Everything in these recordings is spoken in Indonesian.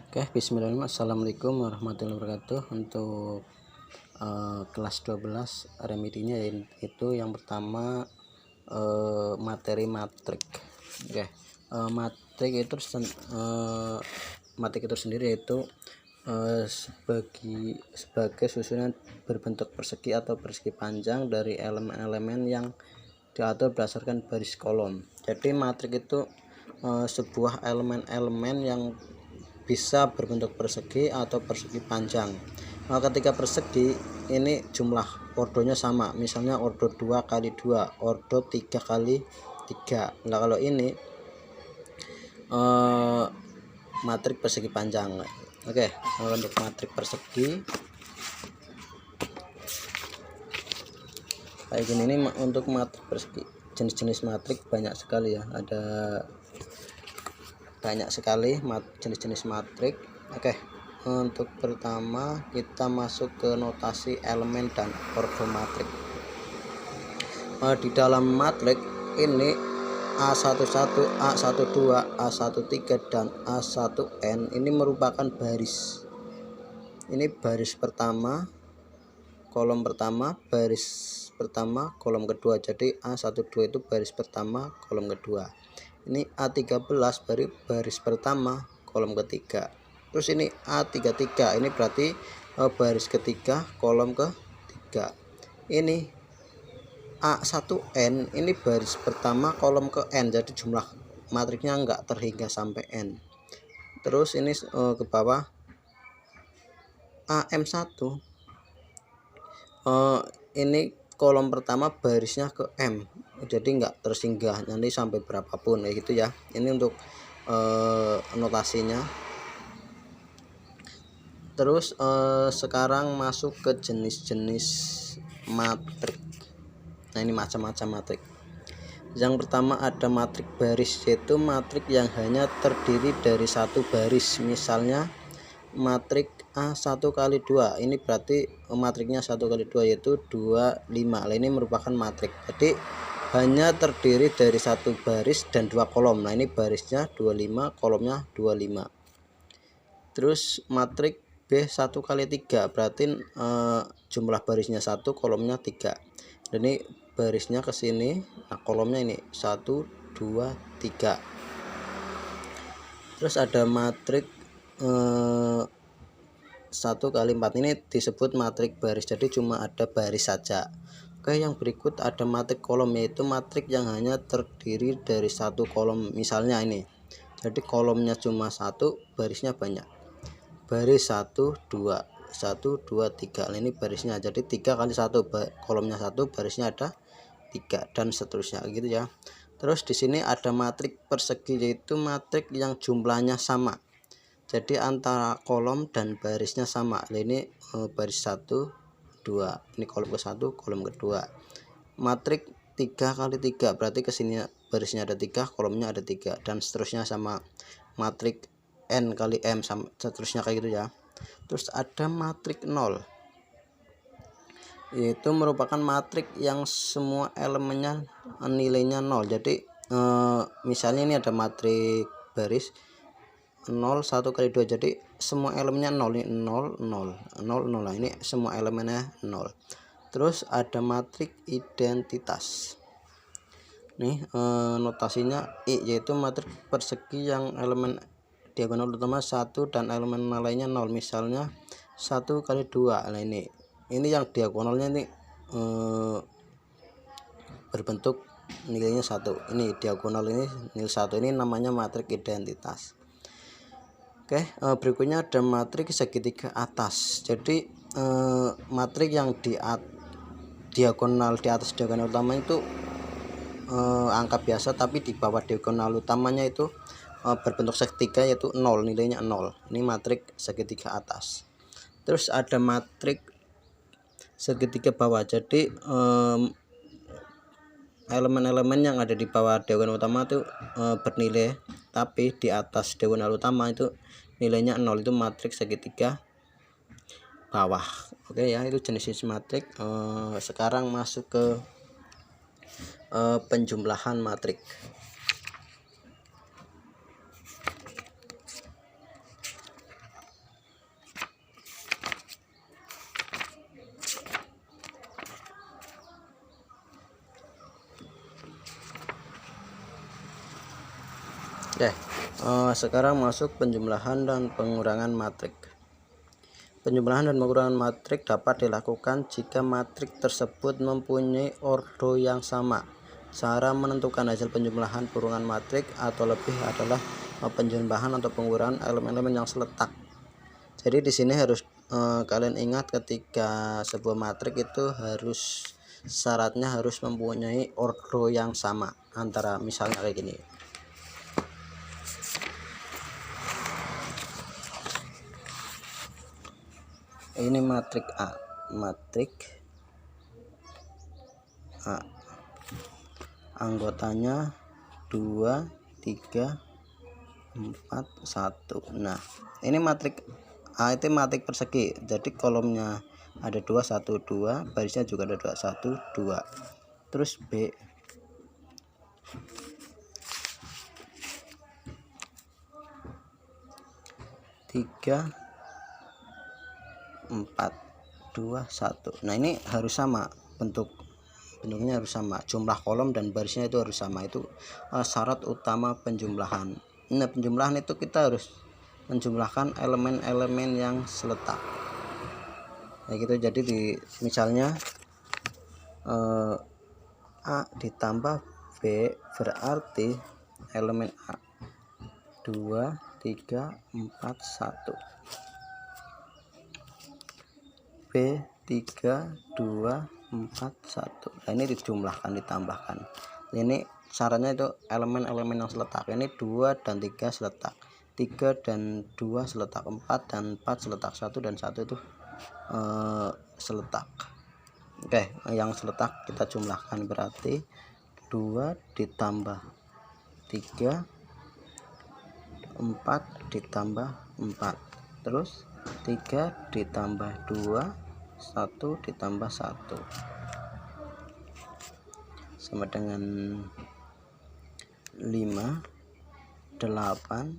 Oke, bismillahirrahmanirrahim. Assalamualaikum warahmatullahi wabarakatuh. Untuk kelas 12 remedinya yaitu yang pertama materi matrik. Oke, matrik itu matrik itu sendiri yaitu sebagai susunan berbentuk persegi atau persegi panjang dari elemen-elemen yang diatur berdasarkan baris kolom. Jadi matrik itu sebuah elemen-elemen yang bisa berbentuk persegi atau persegi panjang. Nah, ketika persegi ini jumlah ordonya sama, misalnya ordo 2 kali 2, ordo 3 kali 3. Nah, kalau ini matrik persegi panjang. Oke, untuk matrik persegi kayak gini. Ini untuk matrik persegi, jenis-jenis matrik banyak sekali ya, ada banyak sekali jenis-jenis matrik. Oke, untuk pertama kita masuk ke notasi elemen dan ordo matrik. Di dalam matrik ini A11, A12, A13 dan A1N ini merupakan baris. Ini baris pertama, kolom pertama, baris pertama, kolom kedua. Jadi A12 itu baris pertama, kolom kedua. Ini A13 baris pertama, kolom ketiga. Terus ini A33, ini berarti baris ketiga, kolom ketiga. Ini A1N, ini baris pertama, kolom ke N. Jadi jumlah matriknya enggak terhingga sampai N. Terus ini ke bawah AM1, ini kolom pertama barisnya ke M, jadi nggak tersinggah nanti sampai berapapun kayak gitu ya. Ini untuk notasinya. Terus sekarang masuk ke jenis-jenis matrik. Nah, ini macam-macam matrik. Yang pertama ada matrik baris, yaitu matrik yang hanya terdiri dari satu baris. Misalnya matrik A1 kali 2, ini berarti matriknya 1 kali 2 yaitu 25. Nah, ini merupakan matrik, jadi hanya terdiri dari satu baris dan dua kolom. Nah, ini barisnya 25, kolomnya 25. Terus matrik B1 kali 3 berarti jumlah barisnya 1, kolomnya 3. Dan ini barisnya ke sini, nah kolomnya ini 1, 2, 3. Terus ada matrik 1 kali 4, ini disebut matrik baris, jadi cuma ada baris saja. Oke, yang berikut ada matrik kolom, yaitu matrik yang hanya terdiri dari satu kolom. Misalnya ini, jadi kolomnya cuma satu, barisnya banyak. Baris 1, 2, 1, 2, 3. Nah, ini barisnya jadi 3 kali 1, kolomnya 1, barisnya ada 3 dan seterusnya gitu ya. Terus di sini ada matrik persegi, yaitu matrik yang jumlahnya sama. Jadi antara kolom dan barisnya sama. Nah, ini baris 1, 2. Ini kolom ke-1, kolom kedua. Matrik 3 kali 3 berarti kesini barisnya ada 3, kolomnya ada 3 dan seterusnya sama. Matrik N kali M sama seterusnya kayak gitu ya. Terus ada matrik 0, yaitu merupakan matrik yang semua elemennya nilainya 0. Jadi misalnya ini ada matrik baris 0, 1 kali 2, jadi semua elemennya 0. Ini 0, 0, 0, 0. Nah, ini semua elemennya 0. Terus ada matrik identitas. Nih notasinya I, yaitu matrik persegi yang elemen diagonal utama 1 dan elemen lainnya 0. Misalnya 1 kali 2. Nah, ini yang diagonalnya ini berbentuk nilainya 1. Ini diagonal ini nilai 1. Ini namanya matrik identitas. Oke, berikutnya ada matrik segitiga atas. Jadi matrik yang diagonal di atas diagonal utama itu angka biasa, tapi di bawah diagonal utamanya itu berbentuk segitiga, yaitu 0, nilainya 0. Ini matrik segitiga atas. Terus ada matrik segitiga bawah. Jadi elemen-elemen yang ada di bawah diagonal utama itu bernilai, tapi di atas diagonal utama itu nilainya 0, itu matrik segitiga bawah. Oke ya, itu jenis matrik. Sekarang masuk ke penjumlahan matrik. Sekarang masuk penjumlahan dan pengurangan matrik. Penjumlahan dan pengurangan matrik dapat dilakukan jika matrik tersebut mempunyai ordo yang sama. Cara menentukan hasil penjumlahan pengurangan matrik atau lebih adalah penjumlahan atau pengurangan elemen-elemen yang seletak. Jadi di sini harus kalian ingat ketika sebuah matrik itu harus syaratnya harus mempunyai ordo yang sama antara misalnya kayak gini. Ini matrik A, anggotanya 2, 3, 4, 1. Nah, ini matrik A itu matrik persegi. Jadi kolomnya ada 2, 1, 2, barisnya juga ada 2, 1, 2. Terus B tiga 4, 2, 1. Nah, ini harus sama, bentuknya harus sama, jumlah kolom dan barisnya itu harus sama. Itu syarat utama penjumlahan. Nah, penjumlahan itu kita harus menjumlahkan elemen-elemen yang seletak. Nah, gitu. Jadi misalnya A ditambah B berarti elemen A 2, 3, 4, 1. B 3, 2, 4, 1. Nah, ini dijumlahkan, ditambahkan. Ini syaratnya itu elemen-elemen yang seletak. Ini 2 dan 3 seletak, 3 dan 2 seletak, 4 dan 4 seletak, 1 dan 1 itu seletak. Oke, yang seletak kita jumlahkan berarti 2 ditambah 3, 4 ditambah 4, terus 3 ditambah 2, 1 ditambah 1 sama dengan 5, 8,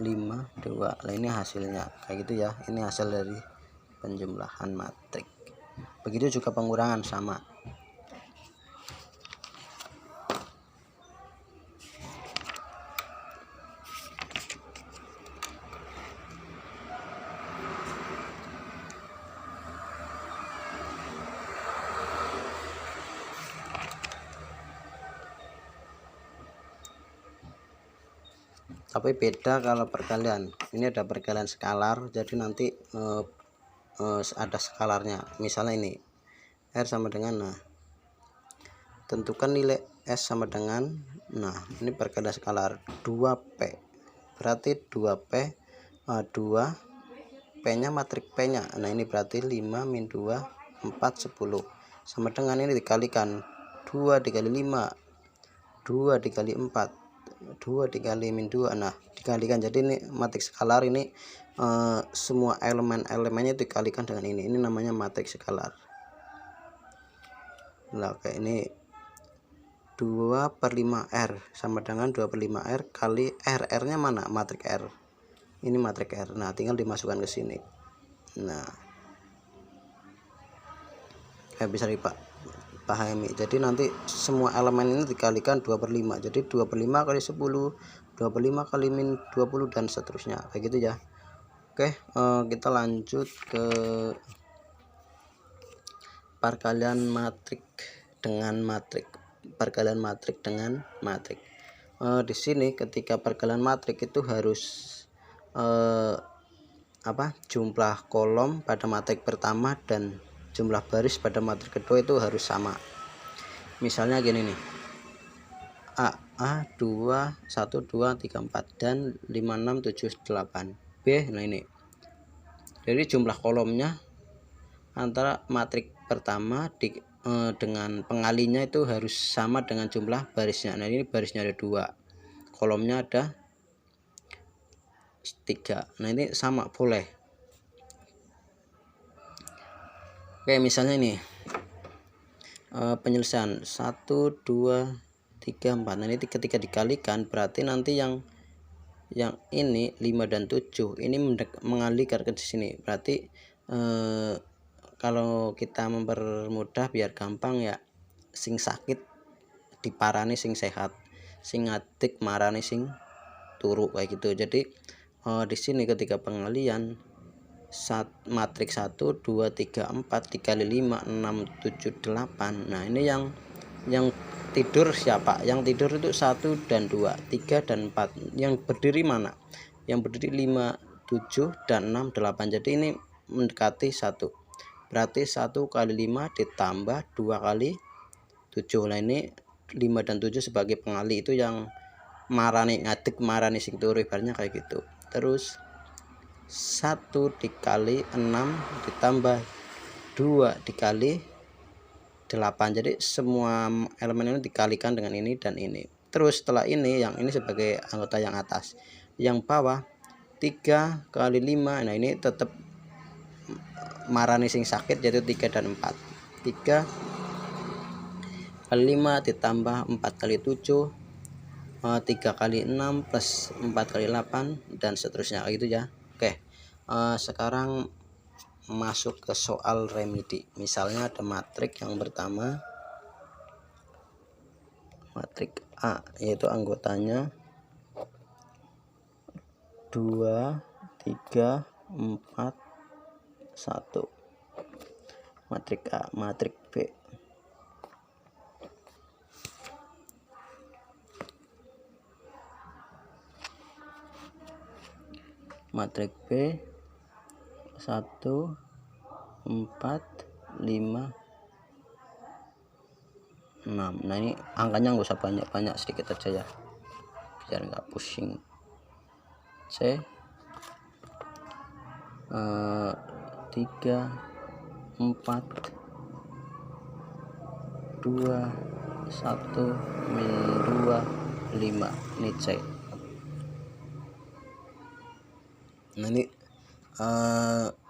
5, 2. Nah, ini hasilnya kayak gitu ya. Ini hasil dari penjumlahan matrik. Begitu juga pengurangan sama. Tapi beda kalau perkalian. Ini ada perkalian skalar, jadi nanti ada skalarnya. Misalnya ini R sama dengan, nah, tentukan nilai S sama dengan, nah, ini perkalian skalar 2P, berarti 2P 2 P nya matrik P nya. Nah, ini berarti 5 min 2 4 10 sama dengan ini dikalikan 2 dikali 5, 2 dikali 4, 2 dikali min 2. Nah, dikalikan, jadi ini matrik skalar ini semua elemen-elemennya dikalikan dengan ini namanya matrik skalar. Nah, kayak ini 2/5R sama dengan 2/5R kali R nya mana, matrik R, ini matrik R. Nah, tinggal dimasukkan ke sini. Nah, bisa dipahami. Jadi nanti semua elemen ini dikalikan 2/5, jadi 2/5 kali 10, 2/5 kali min 20 dan seterusnya kayak gitu ya. Oke, kita lanjut ke perkalian matrik dengan matrik. Perkalian matrik dengan matrik. Di sini ketika perkalian matrik itu harus jumlah kolom pada matrik pertama dan jumlah baris pada matrik kedua itu harus sama. Misalnya gini nih, A 2, 1, 2, 3, 4 dan 5, 6, 7, 8 B. Nah, ini jadi jumlah kolomnya antara matrik pertama dengan pengalinya itu harus sama dengan jumlah barisnya. Nah, ini barisnya ada 2, kolomnya ada 3. Nah, ini sama, boleh. Oke, misalnya ini penyelesaian 1, 2, 3, 4. Nah, ini ketika dikalikan berarti nanti yang ini 5 dan 7 ini mengalihkan ke sini. Berarti kalau kita mempermudah biar gampang ya, sing sakit diparani sing sehat, sing ngadeg marani sing turu kayak gitu. Jadi di sini ketika pengalian matriks 1 2 3 4 3 kali 5 6 7 8. Nah ini yang tidur siapa? Yang tidur itu 1 dan 2 3 dan 4. Yang berdiri mana? Yang berdiri 5 7 dan 6 8. Jadi ini mendekati 1, berarti 1 kali 5 ditambah 2 kali 7. Nah ini 5 dan 7 sebagai pengali, itu yang marani ngadeg marani sing turu, ibaratnya kayak gitu. Terus 1 dikali 6 ditambah 2 dikali 8. Jadi semua elemen ini dikalikan dengan ini dan ini. Terus setelah ini, yang ini sebagai anggota yang atas, yang bawah 3 kali 5. Nah ini tetap marani sing sakit, yaitu 3 dan 4. 3 kali 5 ditambah 4 kali 7, 3 kali 6 plus 4 kali 8 dan seterusnya gitu ya. Oke, sekarang masuk ke soal remedi. Misalnya ada matrik yang pertama, matrik A, yaitu anggotanya 2 3 4 1. Matrik A. Matrik B, matrik B 1 4 5 6. Nah ini angkanya nggak usah banyak-banyak, sedikit aja ya biar nggak pusing. C 3 4 2 1 min 2 5. Ini C. Nah ini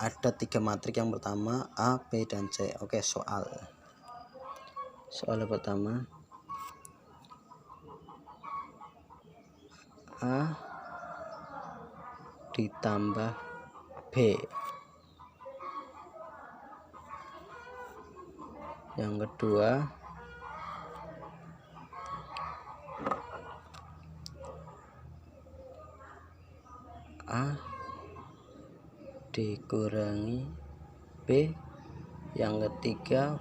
ada 3 matrik, yang pertama A, B, dan C. Oke, soal pertama, A ditambah B. Yang kedua, A dikurangi B. Yang ketiga,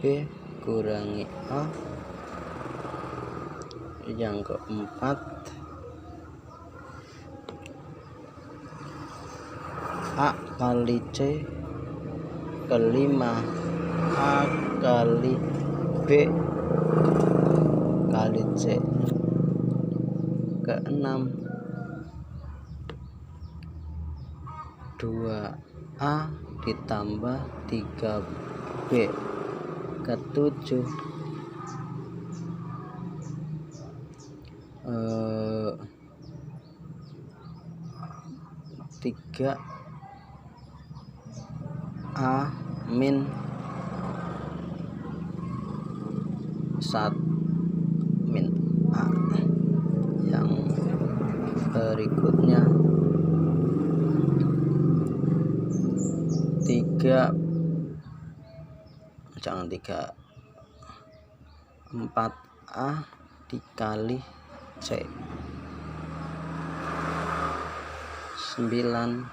B kurangi A. Yang keempat, A kali C. Kelima, A kali B kali C. Keenam, 2A ditambah 3B. Ketujuh, 3A min 1 min A. Yang berikutnya 4A dikali C 9.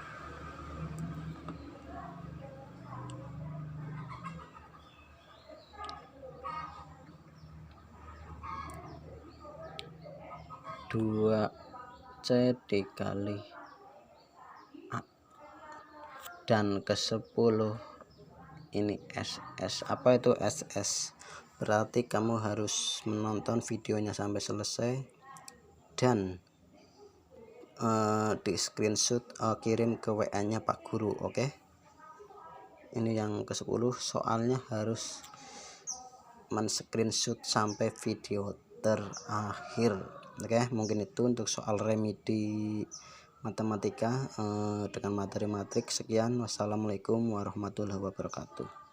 2C dikali A. Dan ke-10 ini SS. Apa itu SS? Berarti kamu harus menonton videonya sampai selesai dan di screenshot, kirim ke WA nya Pak Guru. Oke, ini yang ke-10, soalnya harus men-screenshot sampai video terakhir. Oke, mungkin itu untuk soal remedi matematika dengan materi matrik. Sekian, wassalamualaikum warahmatullahi wabarakatuh.